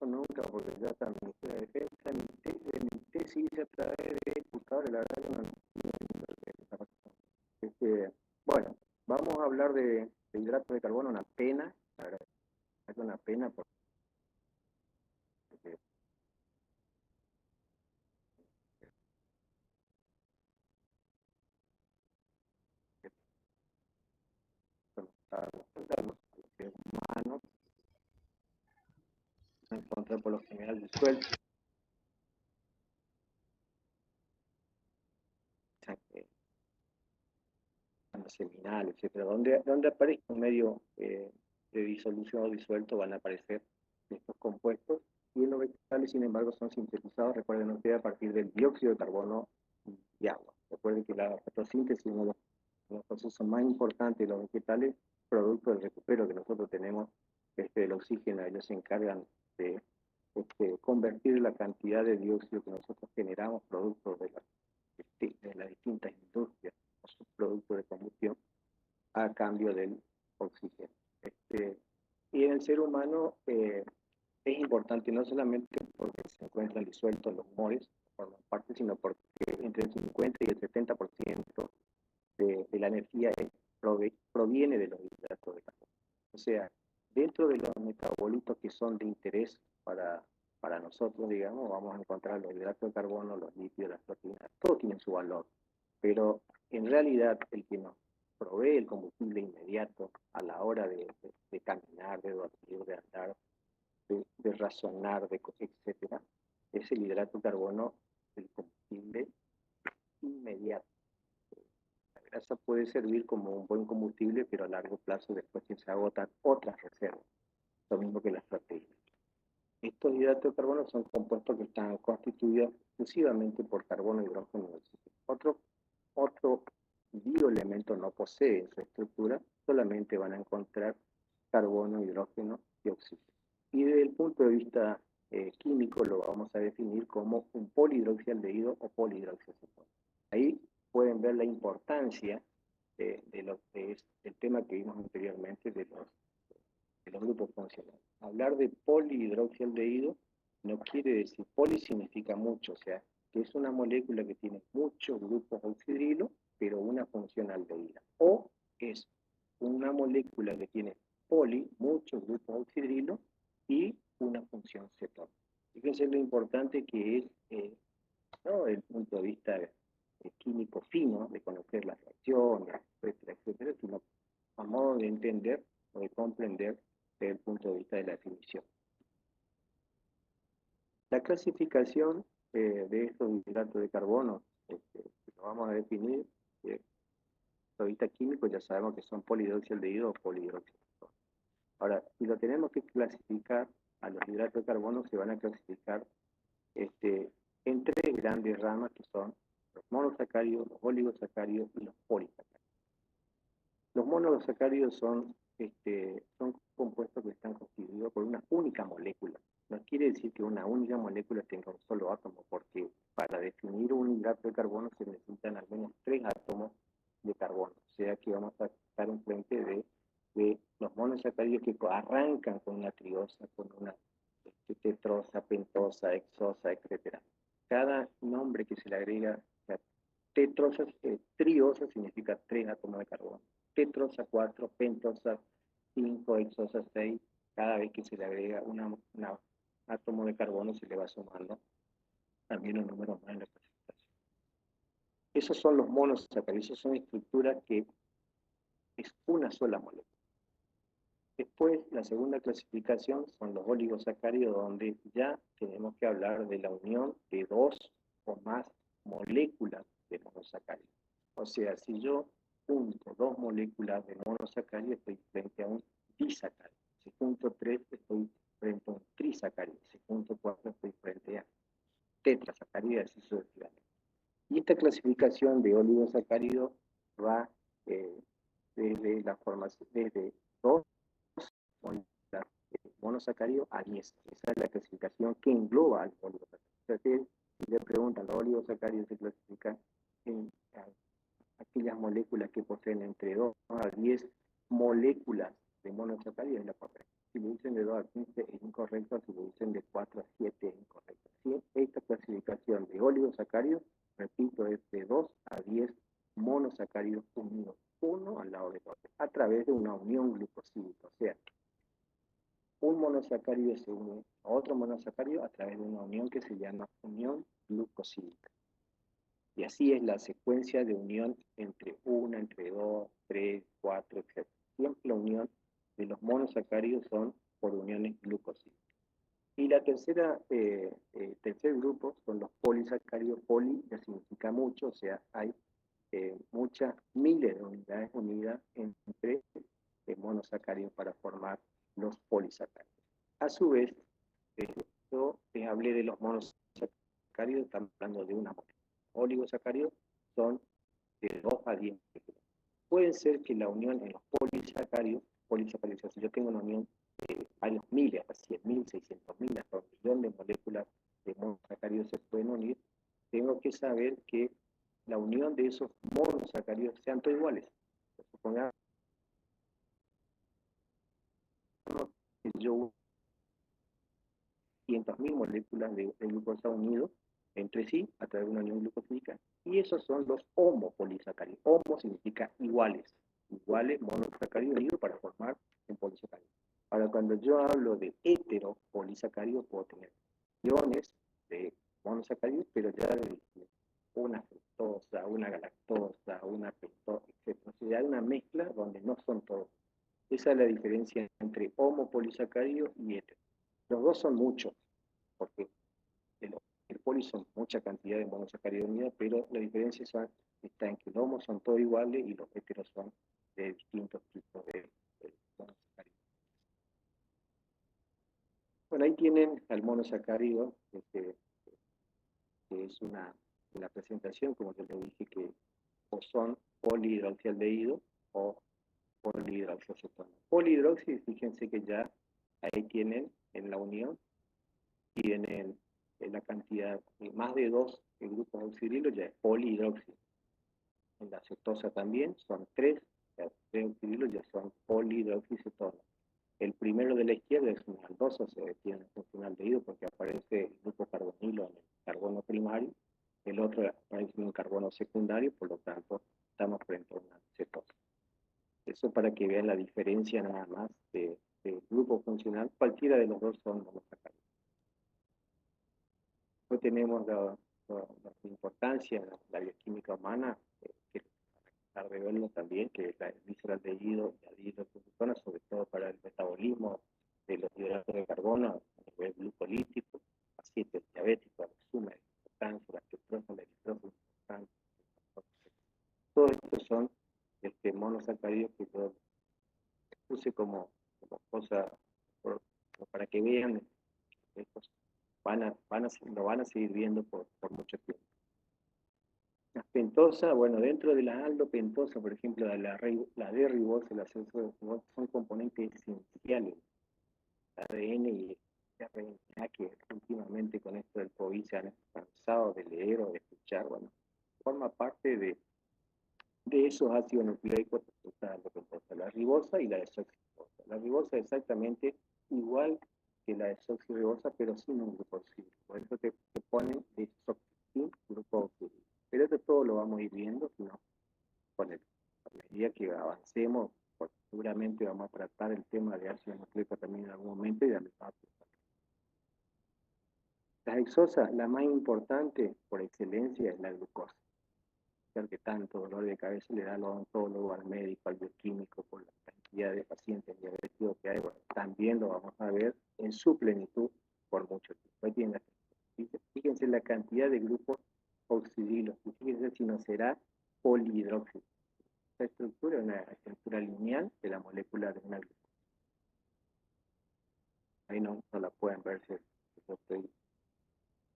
nunca, porque ya está mi defensa, mi tesis hice a través de computadores, la verdad que no entiendo qué está pasando. Bueno, vamos a hablar de hidratos de carbono, una pena, la verdad es una pena porque los seres humanos se encuentran por lo general disueltos, seminal, etcétera, donde aparezca un medio de disolución o disuelto van a aparecer estos compuestos, y en los vegetales, sin embargo, son sintetizados, recuerden ustedes, a partir del dióxido de carbono y agua. Recuerden que la fotosíntesis es uno de los procesos más importantes de los vegetales, producto del recupero que nosotros tenemos del oxígeno. Ellos se encargan de convertir la cantidad de dióxido que nosotros generamos, producto de las distintas industrias o subproductos de combustión, a cambio del oxígeno. Y en el ser humano es importante no solamente porque se encuentran disueltos los humores, por las partes, sino porque entre el 50 y el 70% de la energía proviene de los hidratos de carbono. O sea, dentro de los metabolitos que son de interés para nosotros, digamos, vamos a encontrar los hidratos de carbono, los lípidos, las proteínas, todos tienen su valor, pero en realidad el que nos provee el combustible inmediato a la hora de caminar, de dormir, de andar, de razonar, etcétera, es el hidrato de carbono, el combustible inmediato. La grasa puede servir como un buen combustible, pero a largo plazo después se agotan otras reservas, lo mismo que las proteínas. Estos hidratos de carbono son compuestos que están constituidos exclusivamente por carbono, hidrógeno y oxígeno. Otro bioelemento no posee en su estructura, solamente van a encontrar carbono, hidrógeno y oxígeno. Y desde el punto de vista químico lo vamos a definir como un polihidroxialdehído o polihidroxiacetona. Ahí pueden ver la importancia de lo que es el tema que vimos anteriormente de los grupos funcionales. Hablar de polihidroxialdehído no quiere decir, poli significa mucho, o sea, que es una molécula que tiene muchos grupos oxidrilo, pero una función aldehída. O es una molécula que tiene muchos grupos oxidrilo y una función cetona. Fíjense lo importante que es, no desde el punto de vista químico fino, de conocer las reacciones, etcétera, etcétera, sino a modo de entender o de comprender desde el punto de vista de la definición. La clasificación de estos hidratos de carbono, lo vamos a definir, desde el punto de vista químico ya sabemos que son polihidroxialdehído o polihidroxialdehido. Ahora, si lo tenemos que clasificar, a los hidratos de carbono se van a clasificar en tres grandes ramas, que son los monosacáridos, los oligosacáridos y los polisacáridos. Los monosacáridos son compuestos que están constituidos por una única molécula. No quiere decir que una única molécula tenga un solo átomo, porque para definir un hidrato de carbono se necesitan al menos 3 átomos de carbono. O sea que vamos a estar enfrente de los monosacáridos que arrancan con una triosa, con una tetrosa, pentosa, hexosa, etc. Cada nombre que se le agrega, tetrosa, triosa significa 3 átomos de carbono, tetrosa 4, pentosa 5, hexosa 6, cada vez que se le agrega un átomo de carbono se le va sumando también un número más en la clasificación. Esos son los monosacáridos, esos son estructuras que es una sola molécula. Después, la segunda clasificación son los oligosacáridos, donde ya tenemos que hablar de la unión de 2 o más moléculas de monosacáridos. O sea, si yo junto 2 moléculas de monosacárido, estoy frente a un disacárido. Si junto 3, estoy frente a un trisacárido. Si junto 4, estoy frente a tetrasacárido, y así sucesivamente. Y esta clasificación de oligosacáridos va desde la formación, desde 2 monosacárido a 10. Esa es la clasificación que engloba al oligosacárido. O sea, si le preguntan, los oligosacáridos se clasifican en aquellas moléculas que poseen entre 2 a 10 moléculas de monosacáridos, es la correcta. Si lo dicen de 2 a 15 es incorrecto, si lo dicen clasificación de 4 a 7 es incorrecta. ¿Sí? Esta clasificación de oligosacáridos, repito, es de 2 a 10 monosacáridos unidos uno al lado del otro, a través de una unión glucosídica. O sea, un monosacárido se une a otro monosacárido a través de una unión que se llama unión glucosídica. Y así es la secuencia de unión entre 1, entre 2, 3, 4, etc. Siempre la unión de los monosacáridos son por uniones glucosídicas. Y la tercer grupo son los polisacáridos. Poli ya significa mucho, o sea, hay muchas miles de unidades unidas entre monosacáridos para formar los polisacáridos. A su vez, yo hablé de los monosacáridos, estamos hablando de una molécula. Oligosacáridos son de 2 a 10 moléculas. Puede ser que la unión en los polisacáridos, si yo tengo una unión de varios miles, hasta 100.000, 600.000, hasta 1.000.000 de moléculas de monosacáridos se pueden unir, tengo que saber que la unión de esos monosacáridos sean todos iguales. Supongamos que yo 500.000 moléculas de glucosa unidos entre sí a través de una unión glucosídica, y esos son los homopolisacáridos. Homo significa iguales, iguales monosacáridos unidos para formar un polisacárido. Ahora, cuando yo hablo de heteropolisacáridos, puedo tener iones de monosacáridos, pero ya de una fructosa, una galactosa, una pentosa, etc. O sea, hay una mezcla donde no son todos. Esa es la diferencia entre homopolisacárido y hetero. Los dos son muchos, porque el poli son mucha cantidad de monosacáridos unidos, pero la diferencia está en que los homos son todos iguales y los heteros son de distintos tipos de monosacáridos. Bueno, ahí tienen al monosacárido, que es una presentación, como yo le dije, que o son polihidroxialdehído o polihidroxiacetona. Polihidroxi, fíjense que ya ahí tienen en la unión, tienen la cantidad de más de 2 grupos oxidrilos, ya es polihidroxi. En la cetosa también son 3, ya 3 oxidrilos ya son polihidroxicetona. El primero de la izquierda es un aldose, se tiene un funcionaldehído porque aparece el grupo carbonilo en el carbono primario, el otro aparece en un carbono secundario, por lo tanto estamos frente a una cetosa. Eso para que vean la diferencia nada más de grupo funcional, cualquiera de los dos son monosacáridos. Después tenemos la importancia de la bioquímica humana, que tratar de verlo también, que es la gliceraldehído y la dihidrogenasa, sobre todo para el metabolismo de los hidratos de carbono a nivel glucolítico, pacientes diabéticos, resumen, cáncer, la fructosa, la eritrosis, todos estos son monosacáridos que yo puse como cosa para que vean, estos lo van a seguir viendo por mucho tiempo. La pentosa, bueno, dentro de la aldopentosa, por ejemplo, la D-ribosa y la C-ribosa son componentes esenciales. ADN y RNA, que últimamente con esto del COVID se han cansado de leer o de escuchar, bueno, forma parte de esos ácidos nucleicos que está la aldopentosa, la ribosa y la desoxirribosa. La ribosa es exactamente igual que la desoxirribosa, pero sin un grupo oxígeno. Por eso te ponen desoxirribosa, grupo oxígeno. Pero esto todo lo vamos a ir viendo, sino a medida que avancemos, pues seguramente vamos a tratar el tema de ácido nucleico también en algún momento y de aminoácidos. La hexosa, la más importante por excelencia, es la glucosa. Que tanto dolor de cabeza le da al odontólogo, al médico, al bioquímico, por la cantidad de pacientes diabéticos que hay. Bueno, también lo vamos a ver en su plenitud por mucho tiempo. Ahí tienen fíjense la cantidad de grupos oxidilos, y fíjense si no será polihidróxido. Esta estructura es una estructura lineal de la molécula de una glucosa. Ahí no la pueden ver si yo estoy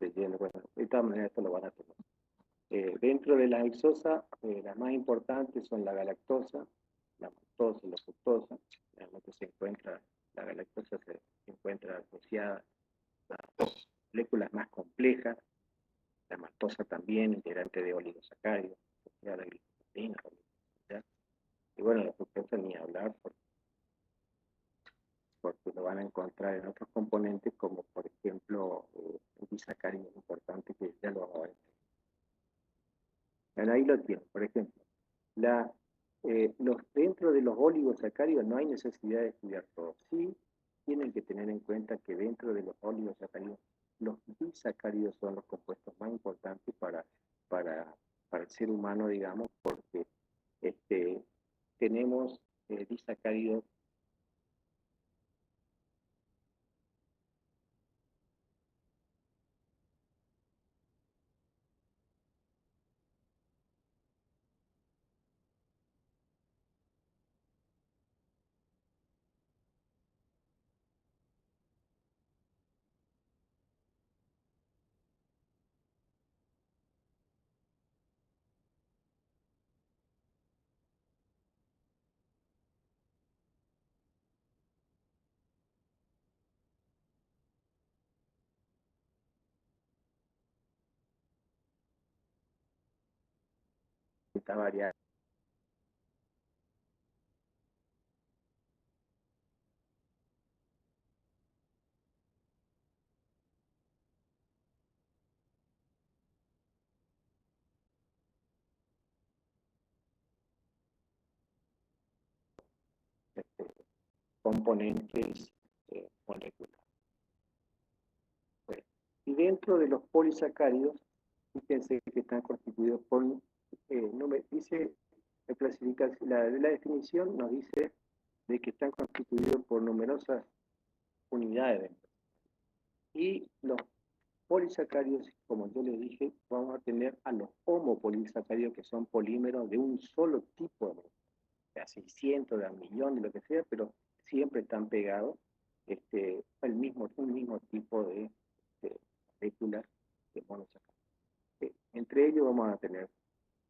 leyendo. Bueno, de todas maneras esto lo van a tener. Dentro de la hexosa, las más importantes son la galactosa, la maltosa y la fructosa. Realmente la galactosa se encuentra asociada a las moléculas más complejas, la maltosa también, integrante de oligosacáridos, asociada a la glicoproteína, y bueno, la fructosa ni hablar, porque porque lo van a encontrar en otros componentes, como por ejemplo un disacárido importante que ya lo vamos a ver. Bueno, ahí lo tienen, por ejemplo. Dentro de los oligosacáridos no hay necesidad de estudiar todo. Sí, tienen que tener en cuenta que dentro de los oligosacáridos, los disacáridos son los compuestos más importantes para, para el ser humano, digamos, porque tenemos disacáridos. Está variado. Este, componentes moleculares. Bueno, y dentro de los polisacáridos, fíjense que están constituidos por, dice, la definición nos dice de que están constituidos por numerosas unidades. Y los polisacáridos, como yo les dije, vamos a tener a los homopolisacáridos, que son polímeros de un solo tipo, de a 600, de a millones, lo que sea, pero siempre están pegados un mismo tipo de moléculas de monosacáridos. Entre ellos vamos a tener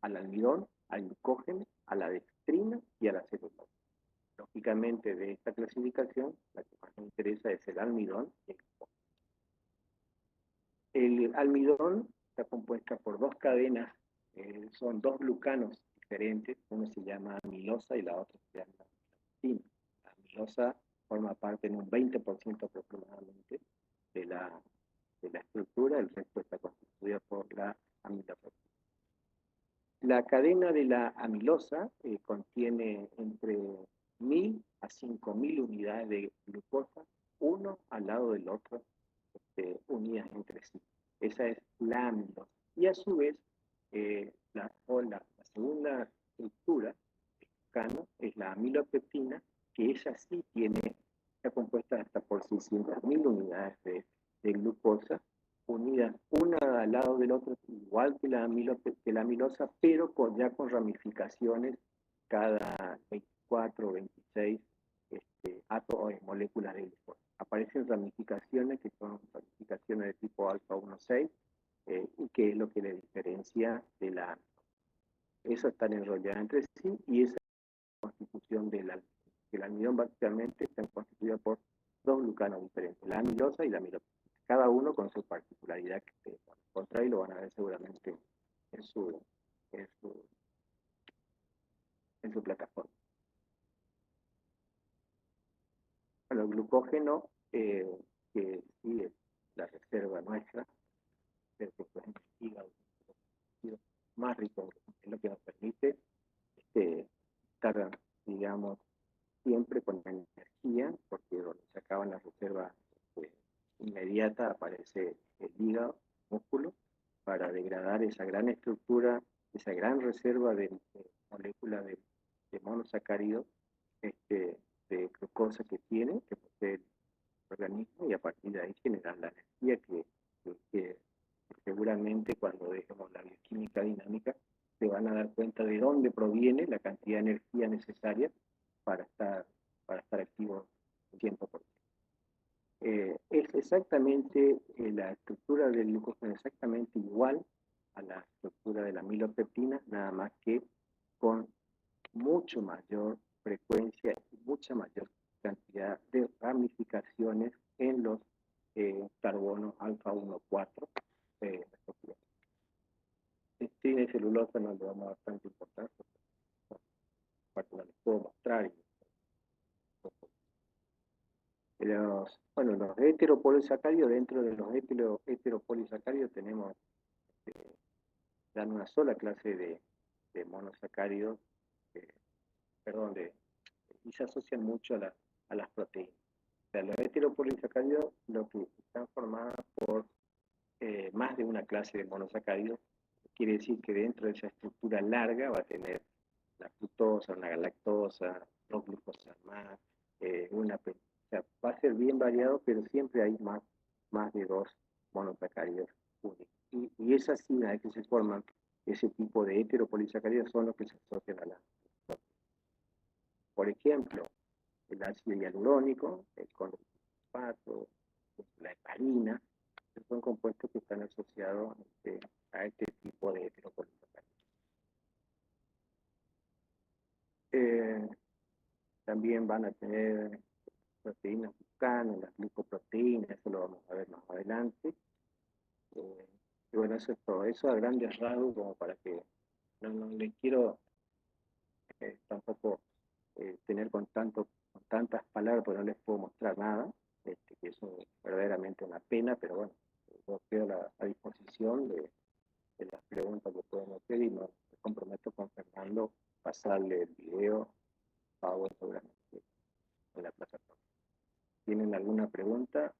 al almidón, al glucógeno, a la dextrina y a la celulosa. Lógicamente, de esta clasificación, la que más nos interesa es el almidón y el glucógeno. El almidón está compuesta por dos cadenas, son dos glucanos diferentes, uno se llama amilosa y la otra se llama amilosina. La amilosa forma parte en un 20% aproximadamente de la estructura, el resto está constituido por la amiloproteína. La cadena de la amilosa contiene entre 1000 a 5000 unidades de glucosa, uno al lado del otro, unidas entre sí. Esa es la amilosa. Y a su vez, la segunda estructura es la amilopeptina, que ella sí está compuesta hasta por 600.000 unidades de glucosa, unidas una al lado del otro, igual que la amilosa, pero ya con ramificaciones cada 24 o 26 moléculas de glucosa. Aparecen ramificaciones que son ramificaciones de tipo alfa 1,6, y que es lo que le diferencia de la. Eso están enrolladas entre sí y esa constitución del almidón básicamente están constituidas por dos glucanos diferentes, la amilosa y la amilopeptina, cada uno con su particularidad que se encontrar y lo van a ver seguramente en su, en su, en su plataforma. Bueno, el glucógeno, que sí es la reserva nuestra, el hígado más rico, es lo que nos permite estar, digamos, siempre con energía, porque donde se acaban las reservas inmediatas aparece el hígado, músculo, para degradar esa gran estructura, esa gran reserva de moléculas de monosacáridos, de glucosa que tiene, que posee el organismo, y a partir de ahí generar la energía que seguramente cuando dejemos la bioquímica dinámica se van a dar cuenta de dónde proviene la cantidad de energía necesaria para estar activo 100%. Es exactamente la estructura del glucógeno exactamente igual a la estructura de la amilopeptina, nada más que con mucho mayor frecuencia y mucha mayor cantidad de ramificaciones en los carbonos alfa 1,4. Dextrina y celulosa nos le damos bastante importancia, parte no les puedo mostrar. Bueno, los heteropolisacáridos, dentro de los heteropolisacáridos tenemos dan una sola clase de monosacáridos, eh, perdón, y se asocian mucho a las proteínas. O sea, los heteropolisacáridos lo que están formados por más de una clase de monosacáridos, quiere decir que dentro de esa estructura larga va a tener la fructosa, una galactosa, dos glucosas más, o sea, va a ser bien variado, pero siempre hay más de dos monosacáridos únicos. Y esas cinas que se forman, ese tipo de heteropolisacáridos son los que se asocian a la. Por ejemplo, el ácido hialurónico, el condroitin, la heparina, son compuestos que están asociados a este tipo de heteropolisacáridos. Eh, También van a tener proteínas bucanas, las glicoproteínas, eso lo vamos a ver más adelante. Y bueno, eso es todo. Eso a grandes rasgos, como para que no les quiero tampoco tener con tantas palabras, porque no les puedo mostrar nada, que eso es verdaderamente una pena, pero bueno, yo quedo a disposición de las preguntas que pueden hacer y me comprometo con Fernando pasarle el video a vos seguramente en la plataforma. ¿Tienen alguna pregunta?